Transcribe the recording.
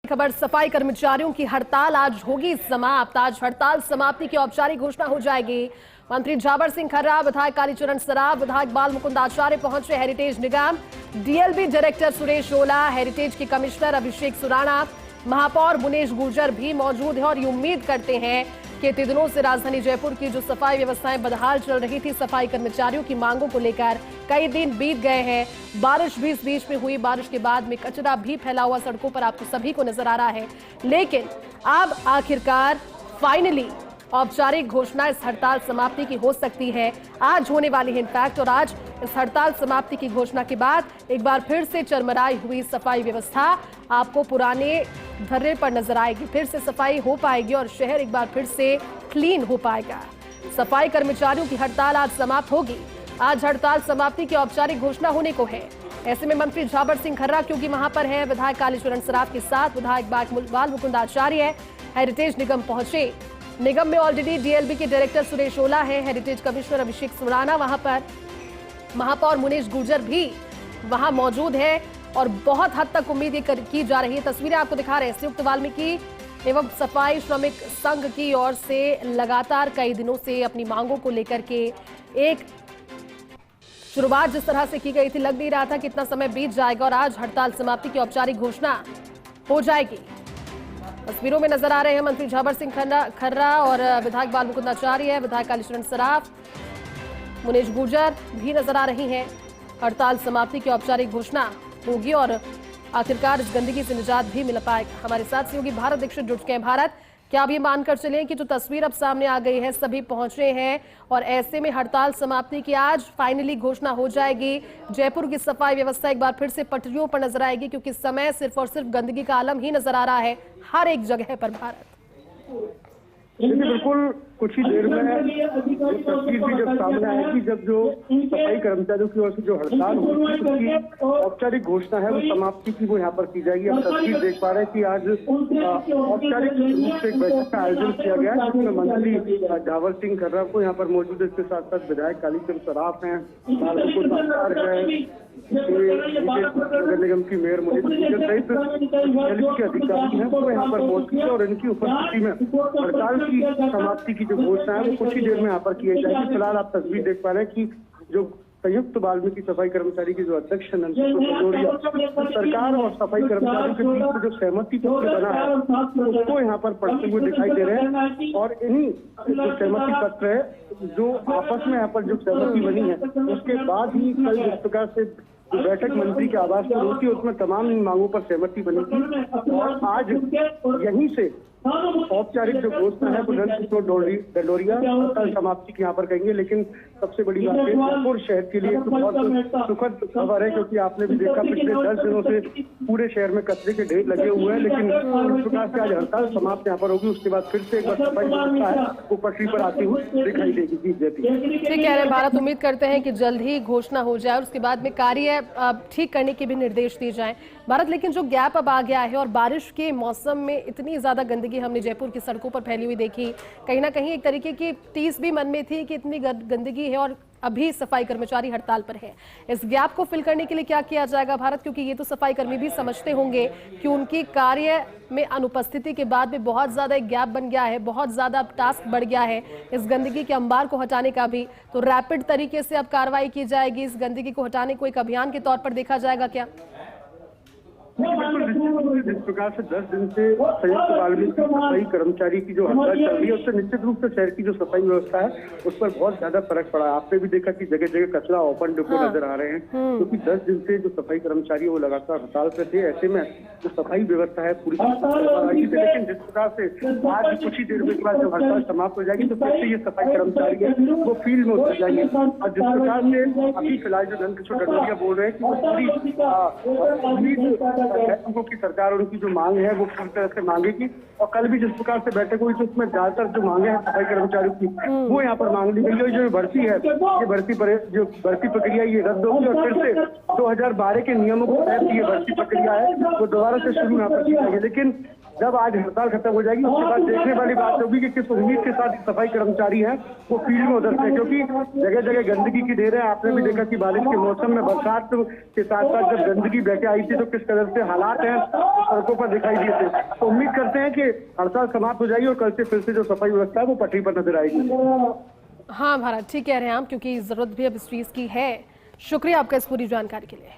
खबर सफाई कर्मचारियों की हड़ताल आज होगी समाप्त। आज हड़ताल समाप्ति की औपचारिक घोषणा हो जाएगी। मंत्री जाबर सिंह खर्रा, विधायक कालीचरण सराफ, विधायक बाल मुकुंद आचार्य पहुंचे हेरिटेज निगम। डीएलबी डायरेक्टर सुरेश ओला, हेरिटेज के कमिश्नर अभिषेक सुराणा, महापौर मुनेश गुर्जर भी मौजूद हैं और ये उम्मीद करते हैं कि इतने दिनों से राजधानी जयपुर की जो सफाई व्यवस्थाएं बदहाल चल रही थी, सफाई कर्मचारियों की मांगों को लेकर कई दिन बीत गए हैं। बारिश भी इस बीच में हुई, बारिश के बाद में कचरा भी फैला हुआ सड़कों पर आपको सभी को नजर आ रहा है। लेकिन अब आखिरकार फाइनली औपचारिक घोषणा इस हड़ताल समाप्ति की हो सकती है, आज होने वाली है इनफैक्ट। और आज इस हड़ताल समाप्ति की घोषणा के बाद एक बार फिर से चरमराई हुई सफाई व्यवस्था आपको पुराने धर्रे पर नजर आएगी। फिर से सफाई हो पाएगी और शहर एक बार फिर से क्लीन हो पाएगा। सफाई कर्मचारियों की हड़ताल आज समाप्त होगी। आज हड़ताल समाप्ति की औपचारिक घोषणा होने को है। ऐसे में मंत्री जाबर सिंह खर्रा क्योंकि वहां पर है, विधायक कालीचरण सराफ के साथ विधायक बाल मुकुंद आचार्य हेरिटेज निगम पहुंचे। निगम में ऑलरेडी डीएलबी के डायरेक्टर सुरेश ओला है, हेरिटेज कमिश्नर अभिषेक सुराणा वहां पर, महापौर मुनेश गुर्जर भी वहां मौजूद है और बहुत हद तक उम्मीद की जा रही है। तस्वीरें आपको दिखा रहे हैं संयुक्त वाल्मीकि एवं सफाई श्रमिक संघ की ओर से लगातार कई दिनों से अपनी मांगों को लेकर के एक शुरुआत जिस तरह से की गई थी, लग नहीं रहा था कि इतना समय बीत जाएगा और आज हड़ताल समाप्ति की औपचारिक घोषणा हो जाएगी। तस्वीरों में नजर आ रहे हैं मंत्री जाबर सिंह खर्रा और विधायक बाल मुकुंद आचार्य, विधायक कालीचरण सराफ, मुनेश गुर्जर भी नजर आ रही हैं। हड़ताल समाप्ति की औपचारिक घोषणा होगी और आखिरकार इस गंदगी से निजात भी मिल पाएगा। हमारे साथ सहयोगी भारत दीक्षित जुड़ चुके हैं। भारत, क्या आप ये मानकर चलें कि जो तस्वीर अब सामने आ गई है, सभी पहुंचे हैं और ऐसे में हड़ताल समाप्ति की आज फाइनली घोषणा हो जाएगी। जयपुर की सफाई व्यवस्था एक बार फिर से पटरियों पर नजर आएगी क्योंकि इस समय सिर्फ और सिर्फ गंदगी का आलम ही नजर आ रहा है हर एक जगह पर। भारत, बिल्कुल कुछ ही देर में तस्वीर भी जब सामने आएगी, जब जो सफाई कर्मचारियों की ओर से जो हड़ताल हुई उसकी औपचारिक घोषणा है वो समाप्ति की वो यहाँ पर की जाएगी। हम तस्वीर देख पा रहे हैं कि आज औपचारिक रूप से एक बैठक का आयोजन किया गया है जिसमें मंत्री जाबर सिंह खर्रा को यहाँ पर मौजूद है। इसके साथ साथ विधायक कालीचरण सराफ हैं, नगर निगम की मेयर मुनीष गुर्जर सहित डीएलबी के अधिकारी हैं, वो यहाँ पर मौजूद है और इनकी उपस्थिति में हड़ताल की समाप्ति की जो घोषणा है वो कुछ ही देर में यहाँ पर की जाएगी। फिलहाल आप तस्वीर देख पा रहे हैं कि जो संयुक्त वाल्मीकि सफाई कर्मचारी के जो अध्यक्ष नंदकिशोर सरकार और सफाई कर्मचारियों के बीच में जो सहमति पत्र बना है उसको यहाँ पर पढ़ते हुए दिखाई दे रहे हैं। और इन्हीं जो सहमति पत्र है, जो आपस में यहाँ पर जो सहमति बनी है, उसके बाद ही कल जिस प्रकार से बैठक मंत्री के आवास पर होती है उसमें तमाम मांगों पर सहमति बनी थी और आज यहीं से औपचारिक जो घोषणा है वो नंदकिशोर डंडोरिया हड़ताल समाप्ति की यहाँ पर कहेंगे। लेकिन सबसे बड़ी बात है जयपुर शहर के लिए तो बहुत सुखद खबर है क्योंकि आपने भी देखा पिछले 10 दिनों से पूरे शहर में कचरे के ढेर लगे हुए हैं। लेकिन इस प्रकार से आज हड़ताल समाप्त यहाँ पर होगी, उसके बाद फिर से एक बार सफाई व्यवस्था है वो पटरी पर आती हुई दिखाई देगी। ठीक कह रहे हैं भारत, उम्मीद करते हैं कि जल्द ही घोषणा हो जाए और उसके बाद में कार्य ठीक करने के भी निर्देश दिए जाएं। भारत, लेकिन जो गैप अब आ गया है और बारिश के मौसम में इतनी ज्यादा गंदगी हमने जयपुर की सड़कों पर फैली हुई देखी, कहीं ना कहीं एक तरीके की टीस भी मन में थी कि इतनी गंदगी है और अभी सफाई कर्मचारी हड़ताल पर है। इस गैप को फिल करने के लिए क्या किया जाएगा भारत, क्योंकि ये तो सफाई कर्मी भी समझते होंगे कि उनकी कार्य में अनुपस्थिति के बाद में बहुत ज्यादा एक गैप बन गया है, बहुत ज्यादा टास्क बढ़ गया है इस गंदगी के अंबार को हटाने का भी। तो रैपिड तरीके से अब कार्रवाई की जाएगी, इस गंदगी को हटाने को एक अभियान के तौर पर देखा जाएगा क्या? जिस प्रकार से 10 दिन से संयुक्त वाल्मीकि सफाई कर्मचारी की जो हड़ताल चल रही है उससे निश्चित रूप से शहर की जो सफाई व्यवस्था है उस पर बहुत ज्यादा फर्क पड़ा है। आपने भी देखा कि जगह जगह कचरा ओपन डिपो नजर आ रहे हैं क्योंकि 10 दिन से जो सफाई कर्मचारी है वो लगातार हड़ताल पे थे। ऐसे में जो सफाई व्यवस्था है पूरी लेकिन जिस प्रकार से आज कुछ ही देर में बाद जब हड़ताल समाप्त हो जाएगी तो फिर से ये सफाई कर्मचारी है वो फील्ड में उतर जाएंगे। और जिस प्रकार से अभी फिलहाल जो नंदकिशोर डंडोरिया बोल रहे हैं कि वो पूरी लोगों की सरकार उनकी जो मांग है वो पूरी तरह से मांगेगी। और कल भी जिस प्रकार से बैठक हुई तो उसमें ज्यादातर जो मांगे हैं सफाई कर्मचारियों की वो यहाँ पर मांग ली गई है। जो भर्ती है ये भर्ती प्रक्रिया ये रद्द होगी और फिर से 2012 के नियमों के तहत ये भर्ती प्रक्रिया है वो दोबारा से शुरू यहाँ पर की जाएगी। लेकिन जब आज हड़ताल खत्म हो जाएगी उसके बाद देखने वाली बात होगी कि किस उम्मीद के साथ सफाई कर्मचारी हैं वो फील्ड में उतरते हैं, क्योंकि जगह जगह गंदगी की ढेर है। आपने भी देखा कि बारिश के मौसम में बरसात के साथ साथ जब गंदगी बह के आई थी तो किस तरह से हालात हैं सड़कों पर दिखाई दिए थे। तो उम्मीद करते हैं कि हड़ताल समाप्त हो जाएगी और कल से फिर से जो सफाई व्यवस्था है वो पटरी पर नजर आएगी। हाँ भारत, ठीक कह रहे हैं आप, क्योंकि जरूरत भी अब इस चीज की है। शुक्रिया आपका इस पूरी जानकारी के लिए।